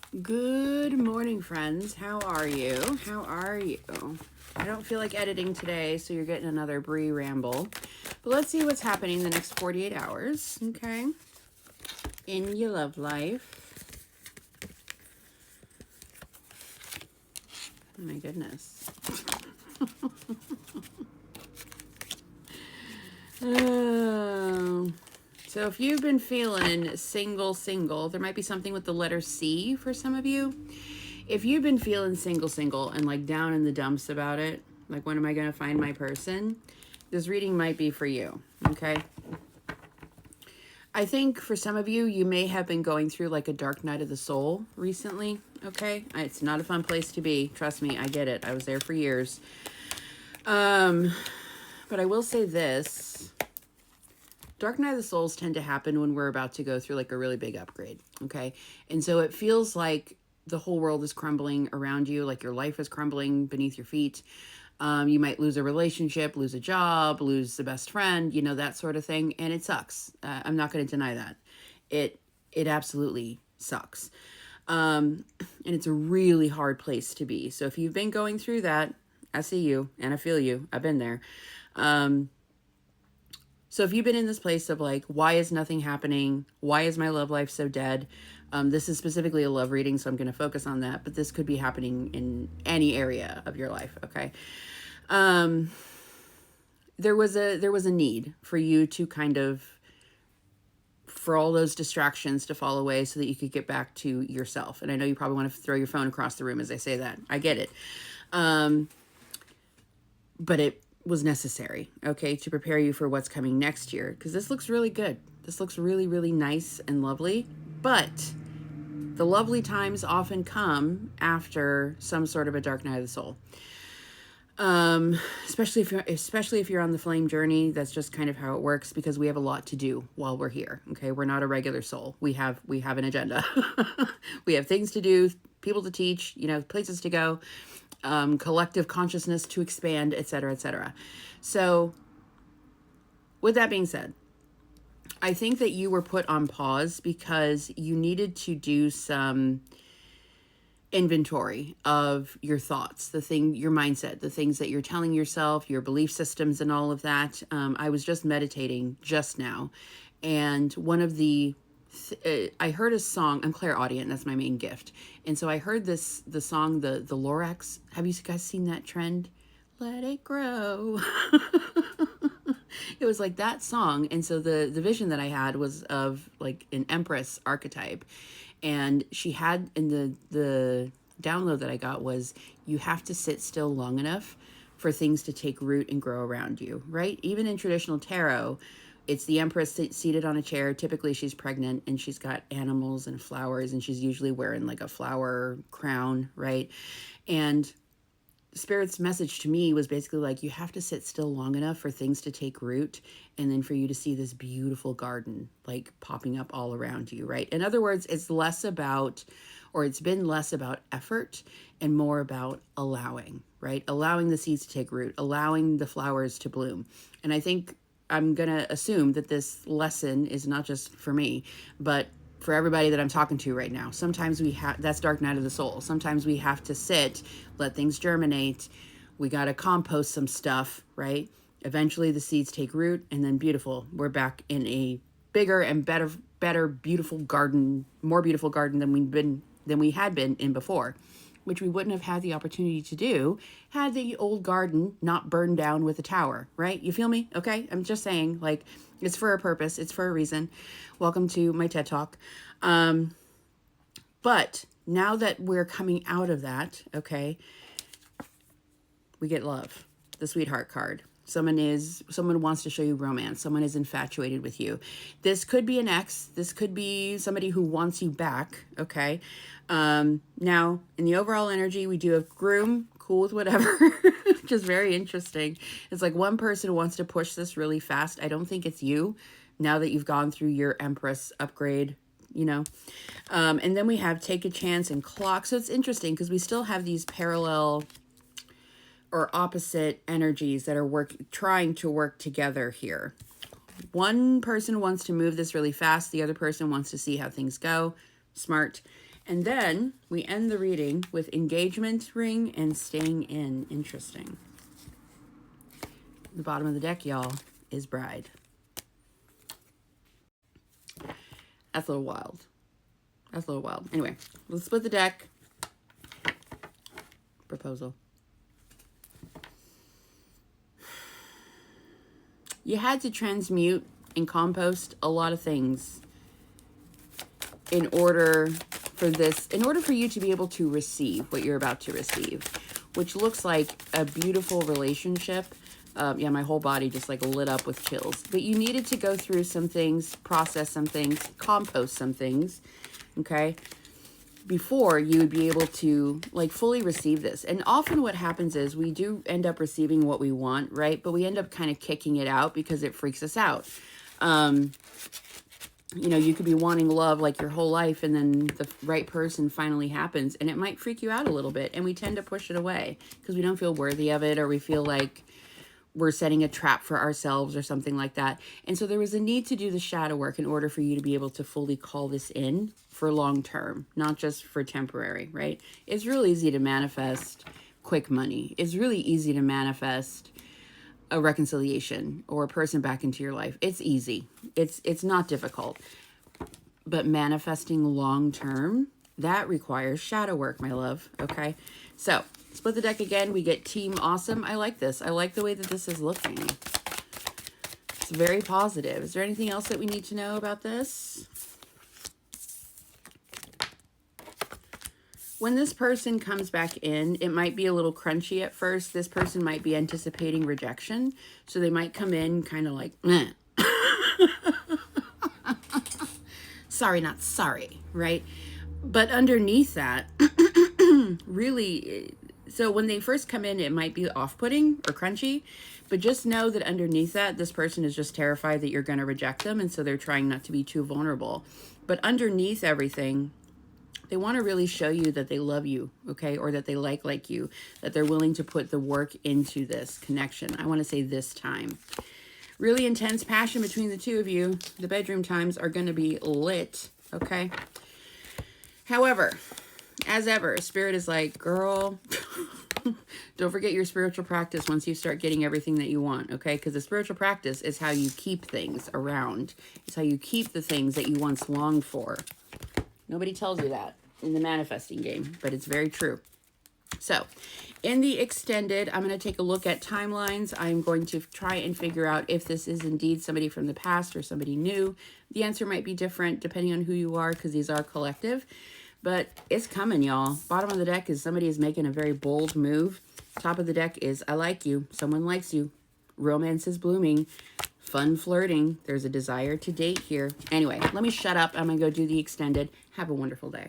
Good morning, friends. How are you? How are you? I don't feel like editing today, so you're getting another Brie ramble. But let's see what's happening the next 48 hours, okay? In your love life. Oh my goodness. Oh. So if you've been feeling single, there might be something with the letter C for some of you. If you've been feeling single, and like down in the dumps about it, like when am I going to find my person? This reading might be for you, okay? I think for some of you, you may have been going through like a dark night of the soul recently, okay? It's not a fun place to be. Trust me, I get it. I was there for years. But I will say this. Dark Night of the Souls tend to happen when we're about to go through like a really big upgrade, okay? And so it feels like the whole world is crumbling around you, like your life is crumbling beneath your feet. You might lose a relationship, lose a job, lose the best friend, you know, that sort of thing. And it sucks. I'm not going to deny that. It absolutely sucks. And it's a really hard place to be. So if you've been going through that, I see you and I feel you. I've been there. So if you've been in this place of like, why is nothing happening? Why is my love life so dead? This is specifically a love reading, so I'm going to focus on that. But this could be happening in any area of your life. Okay. There was a need for you to kind of, for all those distractions to fall away so that you could get back to yourself. And I know you probably want to throw your phone across the room as I say that. I get it. But it was necessary, okay, to prepare you for what's coming next year, because this looks really good. This looks really, really nice and lovely. But the lovely times often come after some sort of a dark night of the soul. Especially if you're on the flame journey, that's just kind of how it works, because we have a lot to do while we're here. Okay, we're not a regular soul. We have an agenda. We have things to do, people to teach, you know, places to go, collective consciousness to expand, etc., etc. So, with that being said, I think that you were put on pause because you needed to do some inventory of your thoughts, your mindset, the things that you're telling yourself, your belief systems, and all of that. I was just meditating just now, and one of the I heard a song. I'm clairaudient. That's my main gift. And so I heard the song, the Lorax. Have you guys seen that trend? Let it grow. It was like that song. And so the vision that I had was of like an empress archetype. And she had, in the download that I got was, you have to sit still long enough for things to take root and grow around you, right? Even in traditional tarot, it's the empress seated on a chair. Typically she's pregnant and she's got animals and flowers, and she's usually wearing like a flower crown, right? And Spirit's message to me was basically like, you have to sit still long enough for things to take root, and then for you to see this beautiful garden like popping up all around you, right? In other words, it's less about, or it's been less about effort and more about allowing, right? Allowing the seeds to take root, allowing the flowers to bloom. And I think I'm going to assume that this lesson is not just for me, but for everybody that I'm talking to right now. Sometimes that's dark night of the soul. Sometimes we have to sit, let things germinate. We got to compost some stuff, right? Eventually the seeds take root, and then beautiful, we're back in a bigger and better, beautiful garden, more beautiful garden than we had been in before, which we wouldn't have had the opportunity to do had the old garden not burned down with a tower, right? You feel me? Okay. I'm just saying, like, it's for a purpose. It's for a reason. Welcome to my TED Talk. But now that we're coming out of that, okay, we get love, the sweetheart card. Someone wants to show you romance. Someone is infatuated with you. This could be an ex. This could be somebody who wants you back. Okay. Now in the overall energy, we do have groom, cool with whatever, which is very interesting. It's like one person wants to push this really fast. I don't think it's you, now that you've gone through your Empress upgrade, you know. And then we have take a chance and clock. So it's interesting because we still have these parallel or opposite energies that are trying to work together here. One person wants to move this really fast. The other person wants to see how things go. Smart. And then we end the reading with engagement ring and staying in. Interesting. The bottom of the deck, y'all, is bride. That's a little wild. That's a little wild. Anyway, let's split the deck. Proposal. You had to transmute and compost a lot of things in order for you to be able to receive what you're about to receive, which looks like a beautiful relationship. Yeah, my whole body just like lit up with chills. But you needed to go through some things, process some things, compost some things, okay, before you would be able to like fully receive this. And often what happens is we do end up receiving what we want, right? But we end up kind of kicking it out because it freaks us out. You know, you could be wanting love like your whole life, and then the right person finally happens and it might freak you out a little bit. And we tend to push it away because we don't feel worthy of it, or we feel like we're setting a trap for ourselves or something like that. And so there was a need to do the shadow work in order for you to be able to fully call this in for long term, not just for temporary, right? It's real easy to manifest quick money. It's really easy to manifest a reconciliation or a person back into your life. It's easy. It's not difficult. But manifesting long term, that requires shadow work, my love. Okay. So split the deck again. We get Team Awesome. I like this. I like the way that this is looking. It's very positive. Is there anything else that we need to know about this? When this person comes back in, it might be a little crunchy at first. This person might be anticipating rejection. So they might come in kind of like, meh. Sorry, not sorry, right? But underneath that, really, so when they first come in, it might be off-putting or crunchy. But just know that underneath that, this person is just terrified that you're going to reject them. And so they're trying not to be too vulnerable. But underneath everything, they want to really show you that they love you, okay? Or that they like you, that they're willing to put the work into this connection. I want to say this time. Really intense passion between the two of you. The bedroom times are going to be lit, okay? However, as ever, Spirit is like, girl, don't forget your spiritual practice once you start getting everything that you want, okay? Because the spiritual practice is how you keep things around. It's how you keep the things that you once longed for. Nobody tells you that in the manifesting game, but it's very true. So in the extended, I'm going to take a look at timelines. I'm going to try and figure out if this is indeed somebody from the past or somebody new. The answer might be different depending on who you are, because these are collective, but it's coming, y'all. Bottom of the deck is somebody is making a very bold move. Top of the deck is I like you. Someone likes you. Romance is blooming. Fun flirting. There's a desire to date here. Anyway, let me shut up. I'm going to go do the extended. Have a wonderful day.